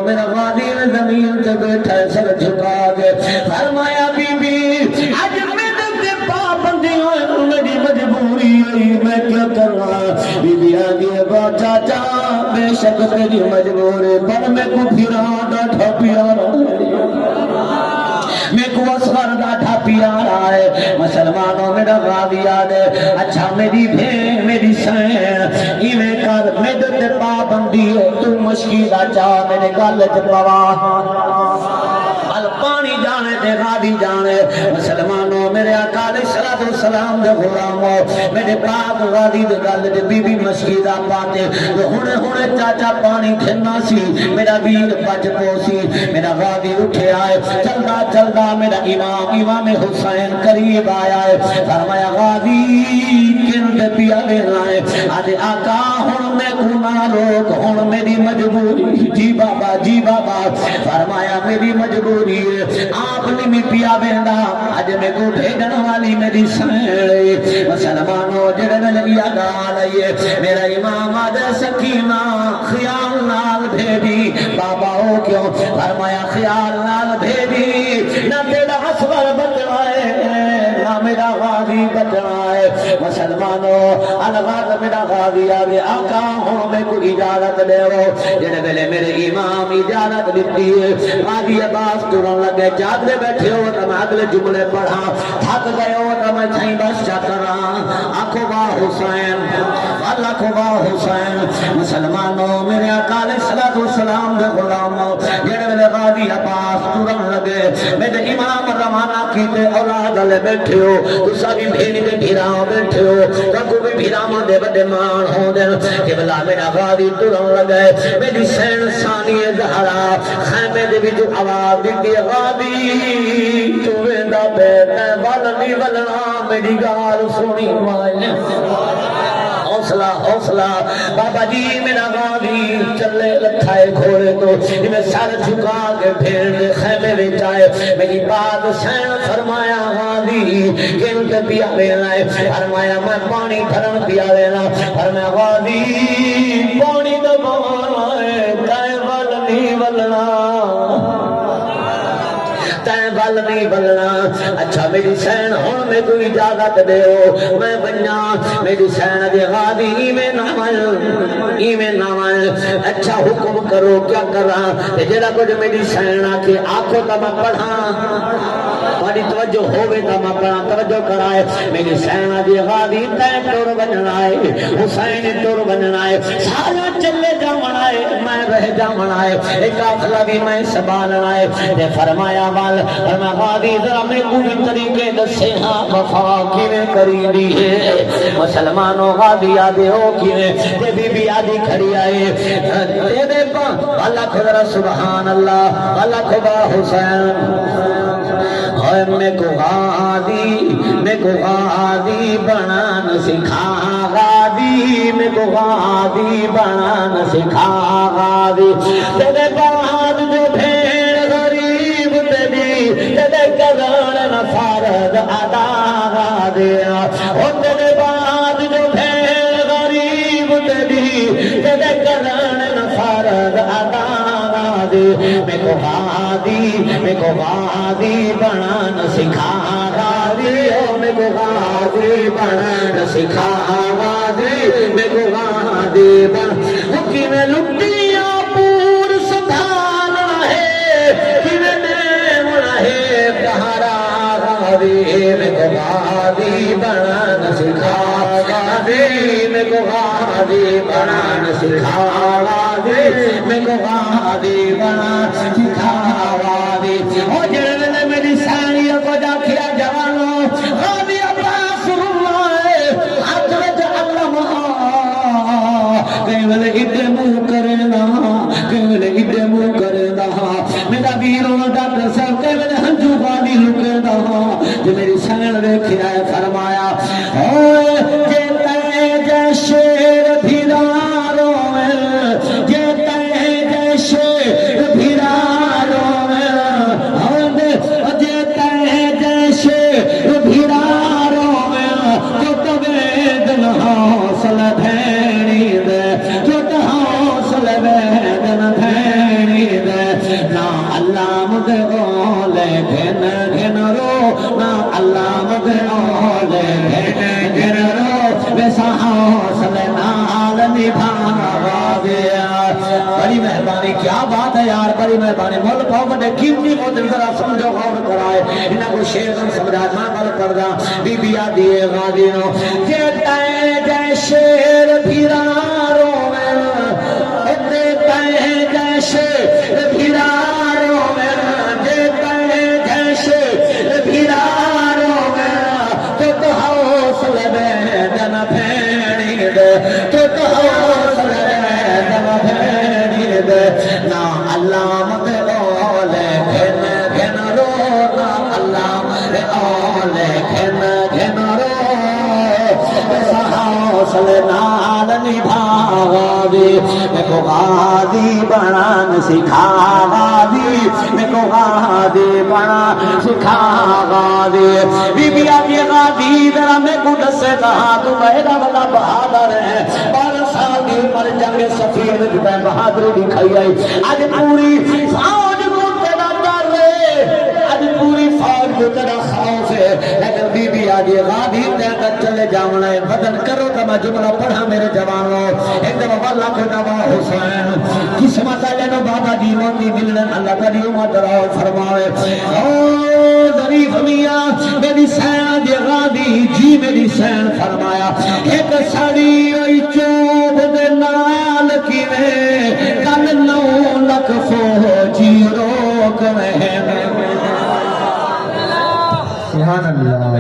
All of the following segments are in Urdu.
میرا غازی زمین تے بیٹھا ہے سر جھکا کے فرمایا بی بی اج میرے پابندی ہوئے میری مجبوری ہوئی میں کیا کرنا بی بی آگے با چاچا بے شک تیری مجبور ہے پر میں کو پھرا ڈاٹھا پیارا میں کو اصغر ڈاٹھا پیارا ہے مسلمانوں میرا غازی یاد ہے اچھا میری بھین میری سین ایویں کر میرے تے پابندی ہے تو مشکیلہ چاہ میرے گالت پوا پانی جانے تے غازی جانے مسلمانوں میرے آقا علیہ السلام دے غلاموں میرے پاک غازی دے گل دے بی بی مسجدہ پاتے ہنے چاچا پانی کھنا سی میرا ویر بچ پوسی میرا غازی اٹھے آئے چلدا چلدا میرا امام حسین قریب آیا ہے فرمایا غازی کن دے پیا لینا ہے آدھے آقا ہن میں گناہ لوگ ہن میری مجبوری جی بابا فرمایا میری مجبوری آپ نے بھی پیا بیندا اج میں کو بھیجن والی میری سیڑے مسلمانوں جڑے میں لگیا گال آئیے میرا امام آج سکینہ خیال نال بھیجی بابا ہو کیوں فرمایا خیال نال بھیجی نہ تیرا حسور بچائے نہ میرا غازی بچائے مسلمانوں الغاز میرا غازی آگے آقا ہوں میں کو اجازت دے رو جڑے ویلے میرے امام اجازت دیتی ہے غازی عباس ترن لگے جاگلے بیٹھے ہو تو میں اگلے جملے پڑھا تھک گئے ہو تو میں چھائیں بس چکرا آنکھوں با حسین آنکھوں با حسین مسلمانوں میرے آقا علیہ السلام دے غلاموں جڑے ویلے غازی عباس ترن لگے میرے امام روانہ کیتے اولاد لے بیٹھے ہو تو سبھی بھیڑی دے بھیراؤں بیٹھے ہو رکھو بھی بھیراؤں دے بڑے مان ہوں دے کہ بلا میرا غازی ترن لگے میری سین ثانی زہرا خیمے دے بھی جو آواز دیتی غازی تو ویندا بیٹھے والنی ولنا میری گال سنی مائے حوصلہ بابا جی میرا غازی چلے لکھائے کھوڑے تو میں سر جھکا کے پھر دے خیمے میں جائے میری بات سین فرمایا غازی کن تے پیا لینا ہے فرمایا میں پانی بھرن پیا لینا فرمایا غازی پانی دبانا ہے تائیں والنی ولنا تائیں بل نہیں بلنا اچھا میری سین ہون میں کوئی اجازت دے ہو میں بنیا میری سین دے غازی ایمیں نامل اچھا حکم کرو کیا کرا جیڑا کچھ میری سین آکے آنکھوں تا میں پڑھا بڑی توجہ ہوئے تا میں پڑھا توجہ کرائے میری سین دے غازی تائیں ٹور بننا ہے حسین ٹور بننا ہے سارا چلے جامنا ہے میں رہ جامنا ہے ایک آفلہ بھی میں سبالنا ہے فرمایا وال اور میں غازی ذرا میں کوئی طریقے دسے ہاں وفا کیویں کری دی ہے مسلمانوں غازی آدھے ہو کیویں تے بی بی آدھی کھڑی آئے تے دے پا اللہ خدا سبحان اللہ اللہ خدا حسین ہوئے میں کو غازی بنان سکھا غازی میں کو غازی بنان سکھا غازی تے دے بعد جو بھیڑ غریب تیرے کذان نفارد ادا دیا اور تیرے بعد جو بھیڑ غریب تیرے کذان نفارد ادا دیا میں کو غازی بنان سکھا غازی میں کو غازی بنان سکھا غازی میں کو غازی بنان مکی میں لٹیاں پور سنبھالنا ہے غازی میں کو غازی بنان سکھا غازی میں کو غازی بنان سکھا غازی میں کو غازی بنان سکھا غازی او جڑے میری سانیوں کو جا کیا جوانوں غازی عباس اللہ ہاتھ وچ علم کئی ویلے ایڈے منہ کرنا کئی ویلے ایڈے منہ کرنا میرا ویروں ڈاکٹر صاحب کئی ویلے ہنجو غازی لکدا جو میری سین ویکھیا ہے فرمایا اوے جے تے جے شیر بھیرارو جے تے جے شیر بھیرارو جے تے جے شیر بھیرارو جو تبیدن حوصل بھینی دے جو حوصل بھینی دے اللہ مدے اولے گھن گھن رو نا اللہ مدے اولے گھن گھن رو ویسا حوصلے نال نبھا دیا بڑی مہربانی کیا بات ہے یار بڑی مہربانی مول پاؤ بڑے قیمتی موتن ذرا سمجھو غور کرائے انہاں کو شیر ہم سمجھا ماں بل پردہ بی بی آدھی غادینوں دیتا ہے جے شیر بھیراروں میں دیتا ہے جے شیر بھیراروں میں دیتا ہے جے شیر بھیراروں میں تو حوصلے میں دن پھیڑی دے تو حوصلے میں دن پھیڑی دے نا اللہ مدے اولے گھن گھن رو نا اللہ مدے اولے گھن گھن رو حوصلے نال نبھا دے میں کو غازی بنان سکھا غازی میں کو غازی بنان سکھا غازی بی بی آدھی غازی ذرا میں کو دسے کہا تو میرا بڑا بہادر ہے 12 سال کی عمر جنگ صفین میں بہادری دکھائی آئی آج پوری فوج کو تیرا ڈر ہے آج پوری فوج کو تیرا خوف ہے لیکن بی بی آدھی غازی تیرا چلے جاؤنا ہے بدن کرو تو میں جملہ پڑھا میرے جوانوں ایک دفعہ واللہ کو نبا حسین قسمت آلینو بابا جی موندی ملن اللہ تعالی امت راؤ فرمائے او ظریف میاں میری سین دی غادی جی میری سین فرمایا ایک سڑی اوئی چوب دے نال کی میں کل 9 لکھ فوجی روک میں سبحان اللہ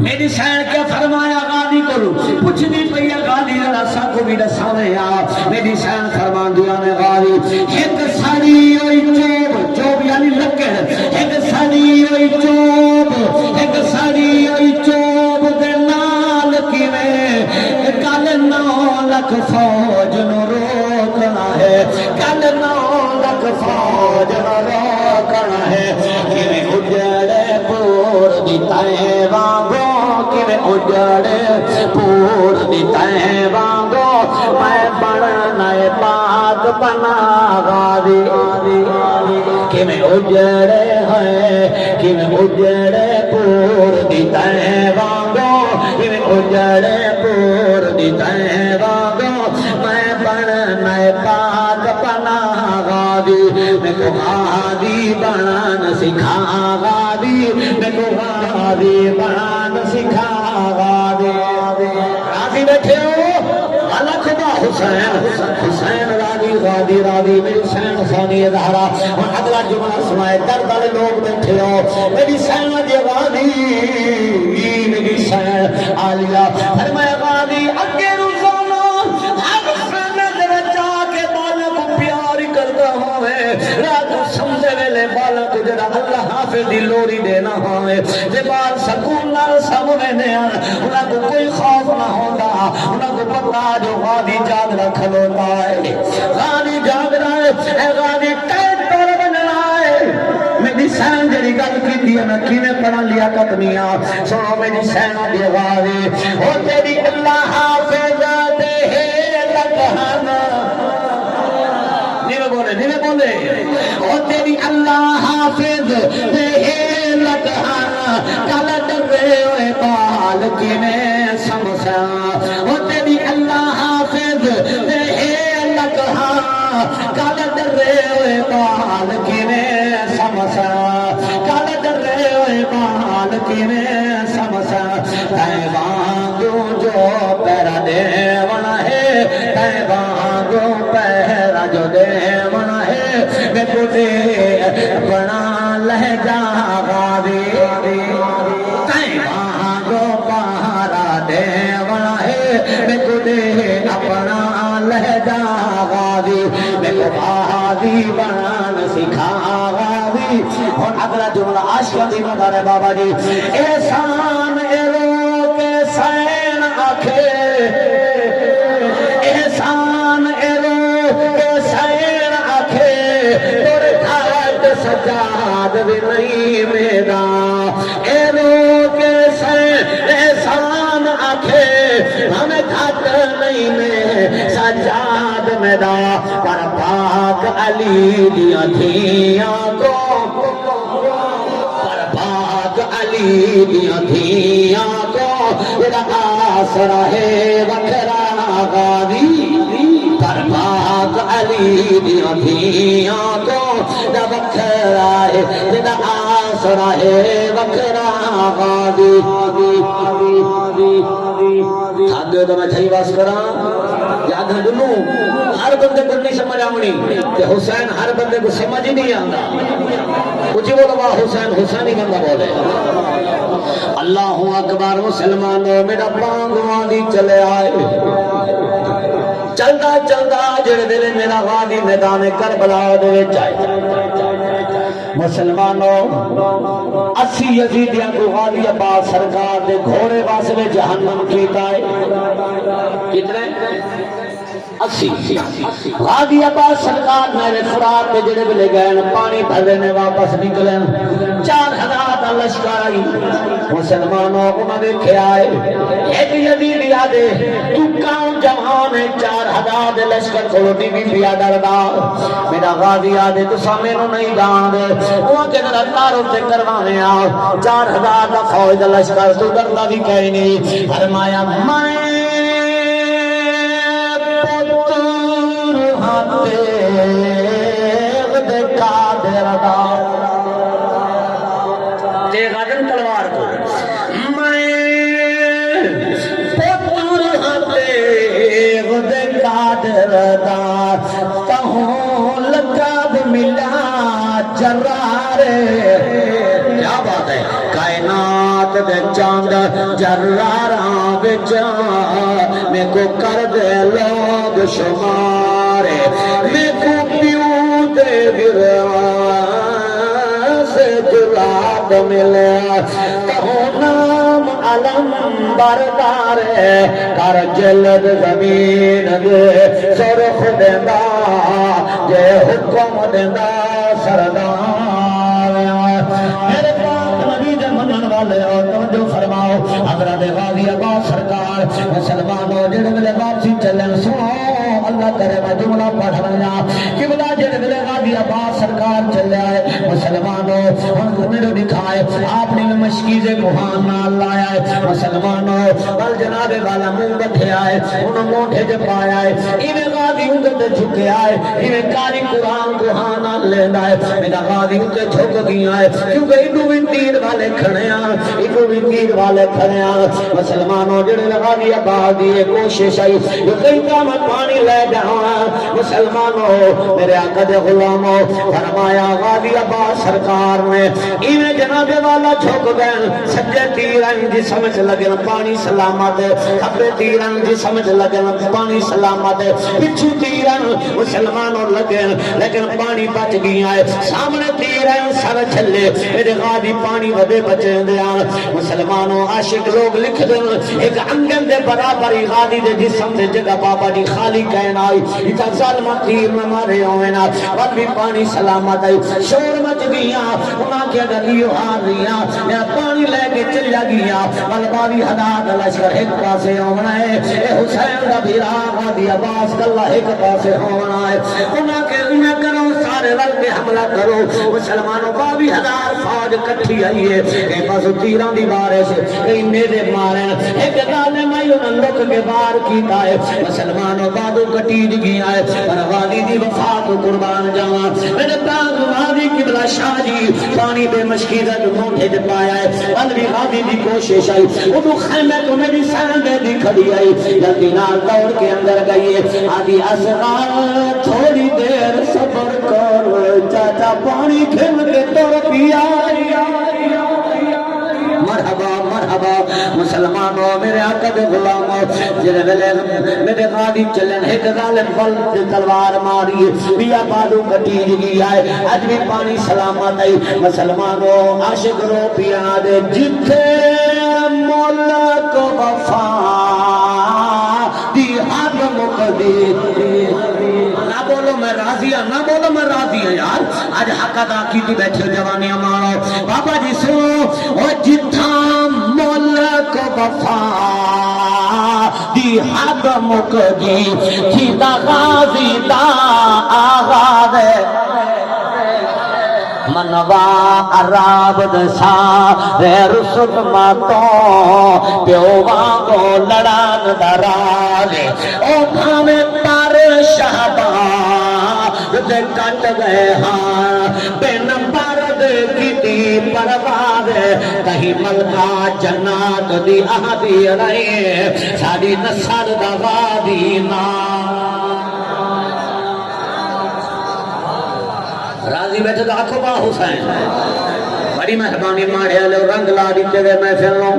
میری سین کیا فرمایا غادی کرو پوچھ دی پیا غادی رسا کو بھی دساوے آ میری سین فرمان دیا نے غادی ایک سڑی ہوئی چوب چوب یعنی لکڑ ایک سڑی ہوئی چوب ایک سڑی ہوئی چوب دے نال کی میں کل 9 لکھ فوج نو روکنا ہے کل 9 لکھ فوج نو روکنا ہے کہ اجڑے پور دی تائیں وانگو کہ اجڑے پور دی تائیں وانگو میں بڑھنا پاک بنا غازی کہ میں اجڑے ہیں کہ میں اجڑے پور دی تائیں وانگو کہ میں اجڑے پور دی تائیں وانگو میں بڑھنا پاک بنا غازی میں کو غازی بنان سکھا غازی میں کو غازی بنان سکھا غازی راضی بیٹھے ہو اللہ خدا حسین حسین راضی غازی راضی میری سین ثانی زہرا اور اگلا جملہ سنائے درد والے لوگ بیٹھے ہو میری سین غازی میری سین عالیہ فرمایا غازی اگے روزانہ رات سمجھے ویلے بالا کو جڑا اللہ حافظ دی لوری دینا ہوئے جے بال سکون نال سامنے نے انہاں کو کوئی خوف نہ ہوندا انہاں کو پتہ جو غازی جاگ رکھ لوتا ہے غازی جاگ رہا ہے اے غازی قید پر بننا ہے میری سین جڑی گل کیتی ہے میں کیویں پڑھا لیاقت میاں سنو میری سین دی غازی او تیری اللہ حافظ دے لگانا نیوے بولے او تیری اللہ حافظ دے لگانا کل ڈرے ہوئے بال کی میں سمسا او تیری اللہ حافظ دے لگانا کل ڈرے ہوئے بال کی میں سمسا کل ڈرے ہوئے بال کی میں سمسا تے وانگو جو پیرا دے ونا ہے تے وانگو پیرا جو دے ونا ہے میں کو دے بنا لہجہ غازی تے وانگو پہارا دے ونا ہے میں کو دے اپنا لہجہ غازی میں کو غازی بنان سکھا غازی اور اگلا جملہ عاشق دی مدار ہے بابا جی احسان ایرو کے سین آکھے احسان ایرو کے سین آکھے تور گھاٹ سجاد بھی نہیں میرا ایرو کے سین احسان آکھے ہمیں گھاٹ نہیں میں سجاد میدان پر پاک علی دیاں دھیاں کو پر پاک علی دیاں دھیاں کو تیرا آسرا ہے وکھرا غازی پر پاک علی دیاں دھیاں کو تیرا وکھرا ہے تیرا آسرا ہے وکھرا غازی آگے تو میں چھئی باس کرا یاد ہے دنوں ہر بندے کو نہیں سمجھ آمنی کہ حسین ہر بندے کو سمجھ ہی نہیں آندا کچھ بولو با حسین حسین ہی بندہ بولے اللہ اکبر مسلمانوں میرا پانگوان دی چلے آئے چلدا چلدا جڑے دلے میرا غازی میدان کربلا دے چائے مسلمانوں 80 یزیدیاں کو غازی عباس سرکار دے گھوڑے واسطے جہنم کیتا ہے کتنے 80 غازی عباس سرکار میرے فرات پہ جڑے بلے گئے پانی بھرنے واپس نکلے 4000 دا لشکر آئی مسلمانوں کو نہ دیکھے آئے ایک یزیدی آدھے تو کام جوان ہے 4000 دے لشکر کھولوٹی بھی پیا ڈردا میرا غازی آدھے تو سامنے نو نہیں جان دے وہ کہ ذرا تاروں سے کروانے آ 4000 دا فوج دا لشکر تو ڈردا بھی کہیں نہیں فرمایا میں تلوار کو میں پتر قادردار کہوں لقب ملا جرارے کیا بات ہے کائنات دے چاند جراراں بچا میں کو کر دے لوگ شمارے میں کو پیوں دے سے جلاد ملے کہو نام علم بردار کر جلد زمین دے سرخ دیندہ جے حکم دیندہ سردار میرے پاک نبی دے منن والے اور توجہ فرماؤ حضرت غازی عباس سرکار مسلمانوں جڑے ملے واپسی چلن سنو اللہ کرے میں جملہ پڑھ رہا کہ بلا جڑے ملے غازی عباس سرکار چلے آئے مسلمانوں میرے دکھائے آپ نے مشکی سے کوہان نال لایا ہے مسلمانوں بل جناب والا منہ بٹھے آئے انہوں موٹھے جب پایا ہے انہیں غازی انگتے جھکے آئے انہیں کاری قرآن کوہان نال لینا ہے میرا غازی انگتے جھک گیا ہے کیونکہ انہوں بھی تیر والے کھڑے ہیں انہوں بھی تیر والے کھڑے ہیں مسلمانوں جڑے غازی عباس دیئے کوشش آئی جو کئی کام پانی لے جاؤں مسلمانوں میرے آقا دے غلاموں فرمایا غازی عباس سرکار نے انہیں جناب والا جھک گئے سجے تیران جی سمجھ لگے پانی سلامت کھبے تیران جی سمجھ لگے پانی سلامت پچھو تیران مسلمانوں لگے لیکن پانی بچ گیا ہے سامنے تیران سر چھلے میرے غازی پانی ودے بچے دیا مسلمانوں عاشق لوگ لکھ دیں ایک انگن دے برابری غازی دے جسم دے جگہ بابا جی خالی کہنا آئی اتنا ظالمہ تیر میں مارے ہوئے نا اور بھی پانی سلامت آئی شور مچ گیا انہاں کے اگر لیو ہار رہیا میرا پانی لے کے چلیا گیا ملباوی حداد لشکر ایک پاسے ہونا ہے اے حسین دا بھیرا غازی عباس کاللہ ایک پاسے ہونا ہے انہاں کرو سارے رل کے حملہ کرو مسلمانوں باوی حداد فوج کٹھی آئی ہے کہ بس تیران دی بارے سے کئی میرے مارے ایک دالے مائیوں نے لوگ کے بار کیتا ہے مسلمانوں بادو کٹیج گیا ہے پر غازی دی وفات قربان جاواں میرے پاک غازی قبلہ شاہ جی پانی بے مشکیزہ جو موٹے جب پایا ہے علوی غازی دی کوشش آئی انہوں خیمے تو میری سیندے دی کھڑی آئی جلدی نال دوڑ کے اندر گئی آدھی اصغار تھوڑی دیر صبر کر چاچا پانی کھل کے توڑ پیا مرحبا مرحبا مسلمانوں میرے آقا دے غلاموں جنہیں ملے میرے غازی چلن ایک ظالم بل تلوار ماری بیا بادو کٹیج گیا ہے آج بھی پانی سلامت آئی مسلمانوں عاشق رو پیا دے جتھے ملک وفا دی حد مقدی نہ بولو میں راضی ہوں نہ بولو میں راضی ہوں یار آج حق ادا کی تھی بیٹھے جوانی ہمارا بابا جی سنو اور جتھا ملک وفا دی حد مک گئی تھی دا غازی دا آغاز منوا عراب دسا رے رسل ماتوں پیوواں کو لڑان درالے او بھامے پر شہباں دے کٹ گئے ہاں بین پرد کی پرواز کہیں ملکہ جنات دی آدھی رہے ساڑی نصر دا وادی راضی بیٹھے تو آنکھوں با حسین بڑی مہربانی مارے لے رنگ لا دیتے ہوئے میں پھروں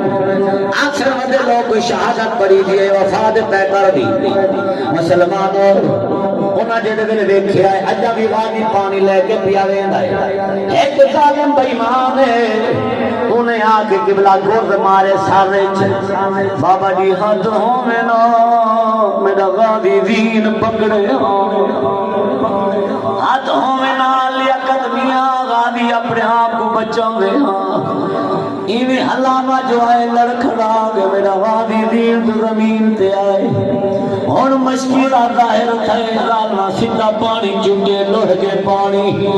اکثر مدے لوگ کوئی شہادت پڑی دیئے وفاد پہ کر دی مسلمانوں انہاں جیدے دل دیکھے آئے اجا بھی وانی پانی لے کے پیا ویند آئے ایک ظالم بیمان ہے انہیں آگے قبلہ گرد مارے سارے چھے بابا جی ہاتھوں میں نا میرا غادی دین پکڑے ہاتھوں میں نا لیا قدمیاں غادی اپنے آپ کو بچوں گے ایویں حلامہ جو آئے لڑکھڑا گے میرا غادی دین تو زمین تے آئے اور مشکلہ ظاہر تھے ظالمہ سدھا پانی چکے لڑ کے پانی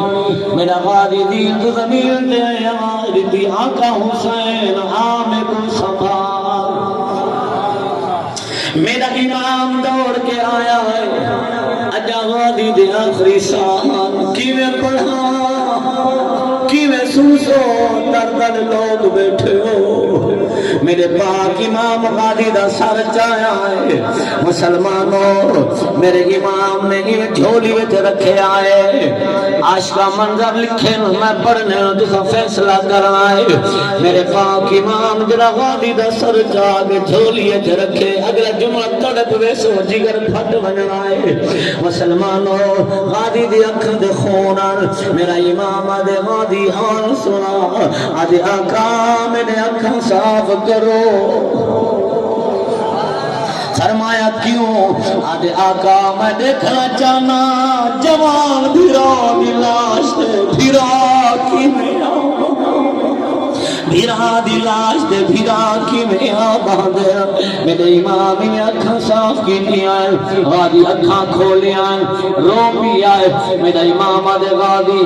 میرا غادی دین تو زمین تے آئے ہماری تھی آقا حسین آمیں کو سنبھال میرا امام دوڑ کے آیا ہے اجا غادی دے آخری سان کیویں پڑھا کیویں سوسو دردن لوگ بیٹھے ہو میرے پاک امام غادی دا سر چایا ہے مسلمانوں میرے امام نے یہ جھولی وچ رکھے آئے عاشقہ منظر لکھے میں پڑھنے جسا فیصلہ کرنا ہے میرے پاک امام جرا غادی دا سر چاہ کے جھولی وچ رکھے اگلا جمعہ تڑپ ویسو جگر پھٹ بننا ہے مسلمانوں غادی دی اکھ دے خونان میرا امام دے غادی حال سنا آدھے آقا میرے اکھاں صاف کرو فرمایا کیوں آدھے آقا میں دیکھنا چاہنا جوان بھیرا دی لاش دے بھیرا کی میں بھیرا دی لاش دے بھیرا کی میں باندھے میرے امام نے اکھاں صاف کی دیا غادی اکھاں کھولیا رو پی آئے میرا امام دے غادی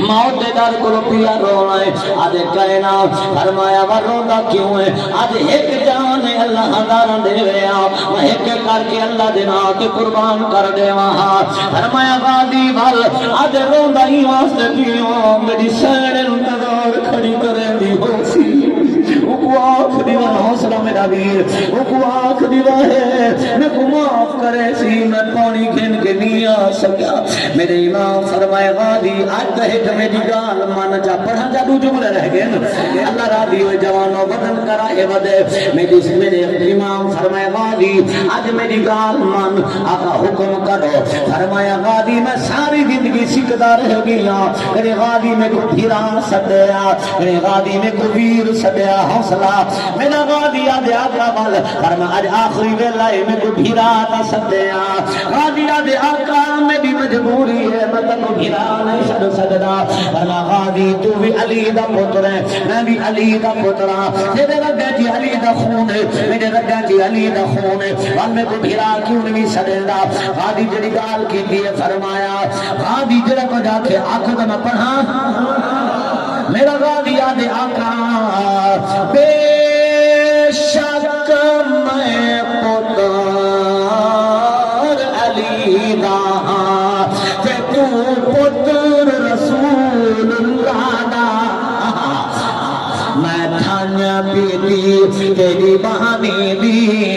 موت دے در کو پیا رونا ہے آدھے کہنا فرمایا وروندہ کیوں ہے آدھے ایک جان اللہ ہزاران دے ویا میں ایک کر کے اللہ دے نا کے قربان کر دے وہاں فرمایا غادی بھل آدھے روندہ ہی واسطے پیوں میری سیڑ انتظار کھڑی کرے دی ہو سی وہ کو آخری وہ حوصلہ میرا ویر وہ کو آخری وہ ہے میں کو معاف کرے سی میں پانی گھن کے نہیں آ سکیا میرے امام فرمائے غادی آج کہے کہ میری گال مانا جا پڑھا جا دو جملے رہ گئے اللہ راضی ہوئے جوانوں بدن کرائے ودے میرے امام فرمائے غادی آج میری گال مان آقا حکم کرو فرمایا غادی میں ساری زندگی سکھدا رہ گیا میرے غادی میں کو بھیرا سدیا میرے غادی میں کو ویر سدیا حوصلہ میرا غادی آدھے آقا وال فرمایا آج آخری ویلائے میں کو بھیرا تا سدیا غادی آدھے آقا میری مجبوری ہے میں تنو بھیرا نہیں سکدا فرمایا غادی تو بھی علی دا پتر ہے میں بھی علی دا پتر ہوں میرے رگا جی علی دا خون ہے میرے رگا جی علی دا خون ہے اور میں کو بھیرا کیوں نہیں سکدا غادی جڑی گال کی دی فرمایا غادی جڑا کو جا کے آنکھوں دا میں پڑھا میرا غادی آدھے آقا بے شک میں پتر علی دا کہ تو پتر رسول اللہ دا میں تھانیا پیتی تیری بہانی دی